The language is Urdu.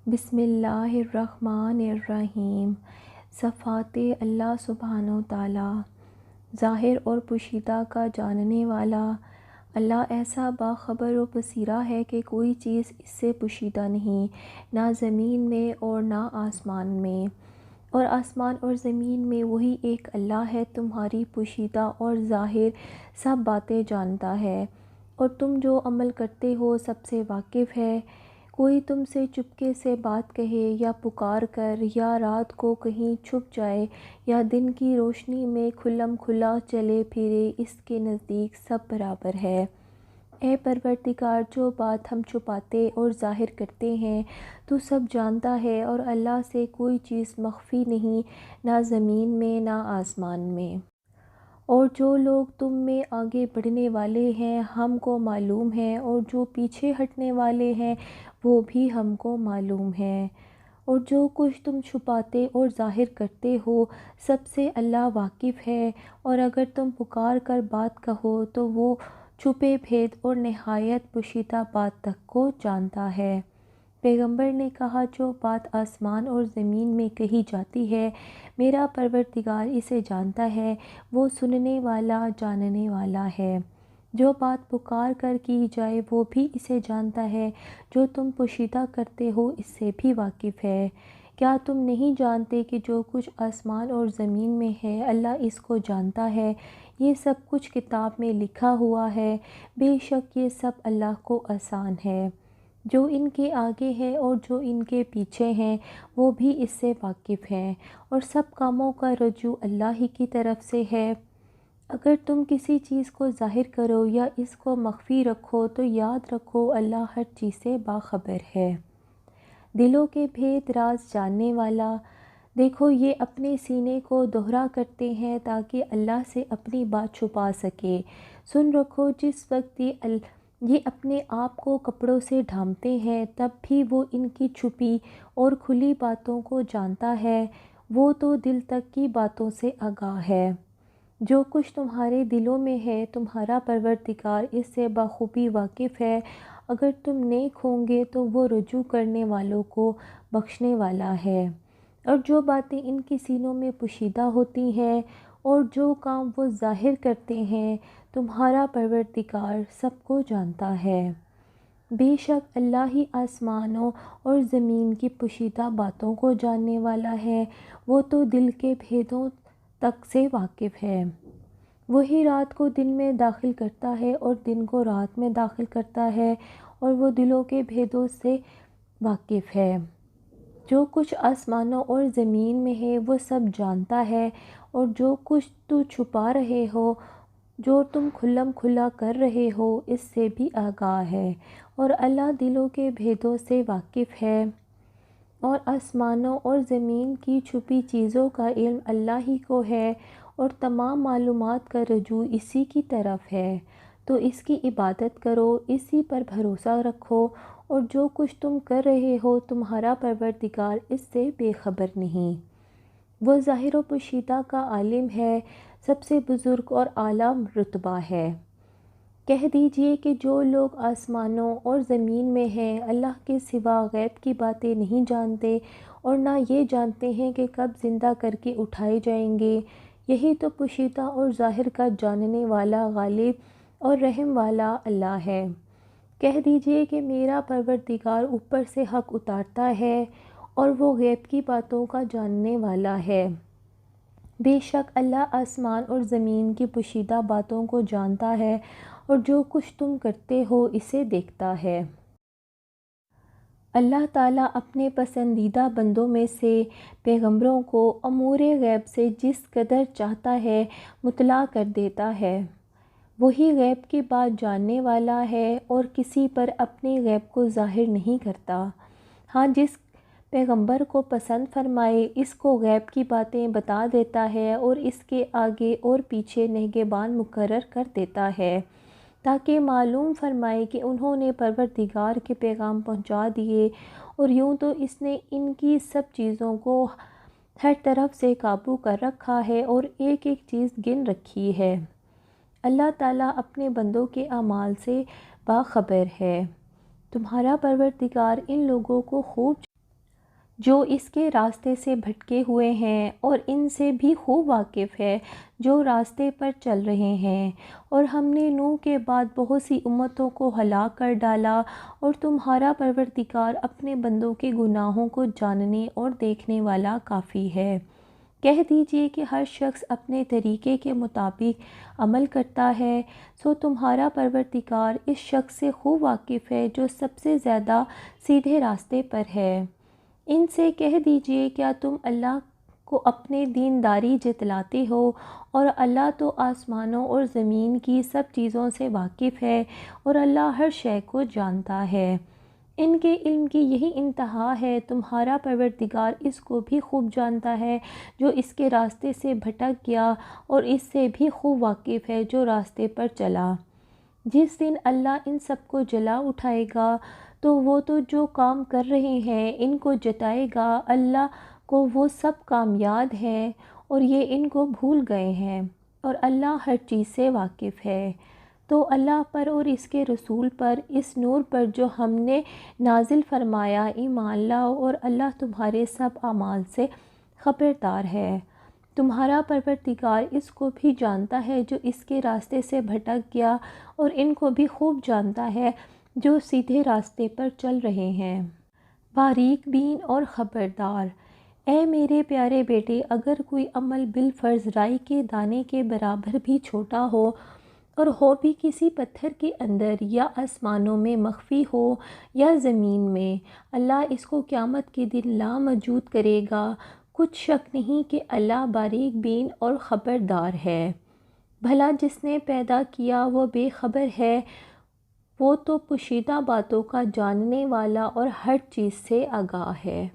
بسم اللہ الرحمن الرحیم۔ صفات اللہ سبحانہ و تعالیٰ، ظاہر اور پوشیدہ کا جاننے والا اللہ ایسا باخبر و بصیرہ ہے کہ کوئی چیز اس سے پوشیدہ نہیں، نہ زمین میں اور نہ آسمان میں، اور آسمان اور زمین میں وہی ایک اللہ ہے۔ تمہاری پوشیدہ اور ظاہر سب باتیں جانتا ہے، اور تم جو عمل کرتے ہو سب سے واقف ہے۔ کوئی تم سے چپکے سے بات کہے یا پکار کر، یا رات کو کہیں چھپ جائے یا دن کی روشنی میں کھلم کھلا چلے پھرے، اس کے نزدیک سب برابر ہے۔ اے پروردگار، جو بات ہم چھپاتے اور ظاہر کرتے ہیں تو سب جانتا ہے، اور اللہ سے کوئی چیز مخفی نہیں، نہ زمین میں نہ آسمان میں۔ اور جو لوگ تم میں آگے بڑھنے والے ہیں ہم کو معلوم ہے، اور جو پیچھے ہٹنے والے ہیں وہ بھی ہم کو معلوم ہے۔ اور جو کچھ تم چھپاتے اور ظاہر کرتے ہو سب سے اللہ واقف ہے، اور اگر تم پکار کر بات کہو تو وہ چھپے بھید اور نہایت پوشیدہ بات تک کو جانتا ہے۔ پیغمبر نے کہا، جو بات آسمان اور زمین میں کہی جاتی ہے میرا پروردگار اسے جانتا ہے، وہ سننے والا جاننے والا ہے۔ جو بات پکار کر کی جائے وہ بھی اسے جانتا ہے، جو تم پوشیدہ کرتے ہو اس سے بھی واقف ہے۔ کیا تم نہیں جانتے کہ جو کچھ آسمان اور زمین میں ہے اللہ اس کو جانتا ہے؟ یہ سب کچھ کتاب میں لکھا ہوا ہے، بے شک یہ سب اللہ کو آسان ہے۔ جو ان کے آگے ہے اور جو ان کے پیچھے ہیں وہ بھی اس سے واقف ہیں، اور سب کاموں کا رجوع اللہ ہی کی طرف سے ہے۔ اگر تم کسی چیز کو ظاہر کرو یا اس کو مخفی رکھو تو یاد رکھو اللہ ہر چیز سے باخبر ہے۔ دلوں کے بھید راز جاننے والا، دیکھو یہ اپنے سینے کو دوہرا کرتے ہیں تاکہ اللہ سے اپنی بات چھپا سکے۔ سن رکھو، جس وقت یہ اپنے آپ کو کپڑوں سے ڈھانپتے ہیں تب بھی وہ ان کی چھپی اور کھلی باتوں کو جانتا ہے، وہ تو دل تک کی باتوں سے آگاہ ہے۔ جو کچھ تمہارے دلوں میں ہے تمہارا پروردگار اس سے بخوبی واقف ہے۔ اگر تم نیک ہوں گے تو وہ رجوع کرنے والوں کو بخشنے والا ہے، اور جو باتیں ان کے سینوں میں پوشیدہ ہوتی ہیں اور جو کام وہ ظاہر کرتے ہیں تمہارا پروردگار سب کو جانتا ہے۔ بے شک اللہ ہی آسمانوں اور زمین کی پوشیدہ باتوں کو جاننے والا ہے، وہ تو دل کے بھیدوں تک سے واقف ہے۔ وہی رات کو دن میں داخل کرتا ہے اور دن کو رات میں داخل کرتا ہے، اور وہ دلوں کے بھیدوں سے واقف ہے۔ جو کچھ آسمانوں اور زمین میں ہے وہ سب جانتا ہے، اور جو کچھ تو چھپا رہے ہو، جو تم کھلم کھلا کر رہے ہو اس سے بھی آگاہ ہے، اور اللہ دلوں کے بھیدوں سے واقف ہے۔ اور آسمانوں اور زمین کی چھپی چیزوں کا علم اللہ ہی کو ہے، اور تمام معلومات کا رجوع اسی کی طرف ہے، تو اس کی عبادت کرو، اسی پر بھروسہ رکھو، اور جو کچھ تم کر رہے ہو تمہارا پروردگار اس سے بے خبر نہیں۔ وہ ظاہر و پوشیدہ کا عالم ہے، سب سے بزرگ اور اعلیٰ رتبہ ہے۔ کہہ دیجئے کہ جو لوگ آسمانوں اور زمین میں ہیں اللہ کے سوا غیب کی باتیں نہیں جانتے، اور نہ یہ جانتے ہیں کہ کب زندہ کر کے اٹھائے جائیں گے، یہی تو پوشیدہ اور ظاہر کا جاننے والا، غالب اور رحم والا اللہ ہے۔ کہہ دیجئے کہ میرا پروردگار اوپر سے حق اتارتا ہے، اور وہ غیب کی باتوں کا جاننے والا ہے۔ بے شک اللہ آسمان اور زمین کی پوشیدہ باتوں کو جانتا ہے، اور جو کچھ تم کرتے ہو اسے دیکھتا ہے۔ اللہ تعالیٰ اپنے پسندیدہ بندوں میں سے پیغمبروں کو امور غیب سے جس قدر چاہتا ہے مطلع کر دیتا ہے۔ وہی غیب کی بات جاننے والا ہے اور کسی پر اپنے غیب کو ظاہر نہیں کرتا۔ ہاں، جس پیغمبر کو پسند فرمائے اس کو غیب کی باتیں بتا دیتا ہے، اور اس کے آگے اور پیچھے نگہبان مقرر کر دیتا ہے، تاکہ معلوم فرمائے کہ انہوں نے پروردگار کے پیغام پہنچا دیے، اور یوں تو اس نے ان کی سب چیزوں کو ہر طرف سے قابو کر رکھا ہے اور ایک ایک چیز گن رکھی ہے۔ اللہ تعالیٰ اپنے بندوں کے اعمال سے باخبر ہے۔ تمہارا پروردگار ان لوگوں کو خوب جو اس کے راستے سے بھٹکے ہوئے ہیں، اور ان سے بھی خوب واقف ہے جو راستے پر چل رہے ہیں۔ اور ہم نے نوح کے بعد بہت سی امتوں کو ہلاک کر ڈالا، اور تمہارا پروردگار اپنے بندوں کے گناہوں کو جاننے اور دیکھنے والا کافی ہے۔ کہہ دیجئے کہ ہر شخص اپنے طریقے کے مطابق عمل کرتا ہے، سو تمہارا پروردگار اس شخص سے خوب واقف ہے جو سب سے زیادہ سیدھے راستے پر ہے۔ ان سے کہہ دیجئے کیا تم اللہ کو اپنے دینداری جتلاتے ہو، اور اللہ تو آسمانوں اور زمین کی سب چیزوں سے واقف ہے، اور اللہ ہر شے کو جانتا ہے۔ ان کے علم کی یہی انتہا ہے، تمہارا پروردگار اس کو بھی خوب جانتا ہے جو اس کے راستے سے بھٹک گیا، اور اس سے بھی خوب واقف ہے جو راستے پر چلا۔ جس دن اللہ ان سب کو جلا اٹھائے گا تو وہ تو جو کام کر رہے ہیں ان کو جتائے گا، اللہ کو وہ سب کام یاد ہے اور یہ ان کو بھول گئے ہیں، اور اللہ ہر چیز سے واقف ہے۔ تو اللہ پر اور اس کے رسول پر، اس نور پر جو ہم نے نازل فرمایا، ایمان لاؤ، اور اللہ تمہارے سب اعمال سے خبردار ہے۔ تمہارا پروردگار اس کو بھی جانتا ہے جو اس کے راستے سے بھٹک گیا، اور ان کو بھی خوب جانتا ہے جو سیدھے راستے پر چل رہے ہیں۔ باریک بین اور خبردار۔ اے میرے پیارے بیٹے، اگر کوئی عمل بالفرض رائی کے دانے کے برابر بھی چھوٹا ہو، اور ہو بھی کسی پتھر کے اندر یا آسمانوں میں مخفی ہو یا زمین میں، اللہ اس کو قیامت کے دن لاموجود کرے گا۔ کچھ شک نہیں کہ اللہ باریک بین اور خبردار ہے۔ بھلا جس نے پیدا کیا وہ بے خبر ہے؟ وہ تو پوشیدہ باتوں کا جاننے والا اور ہر چیز سے آگاہ ہے۔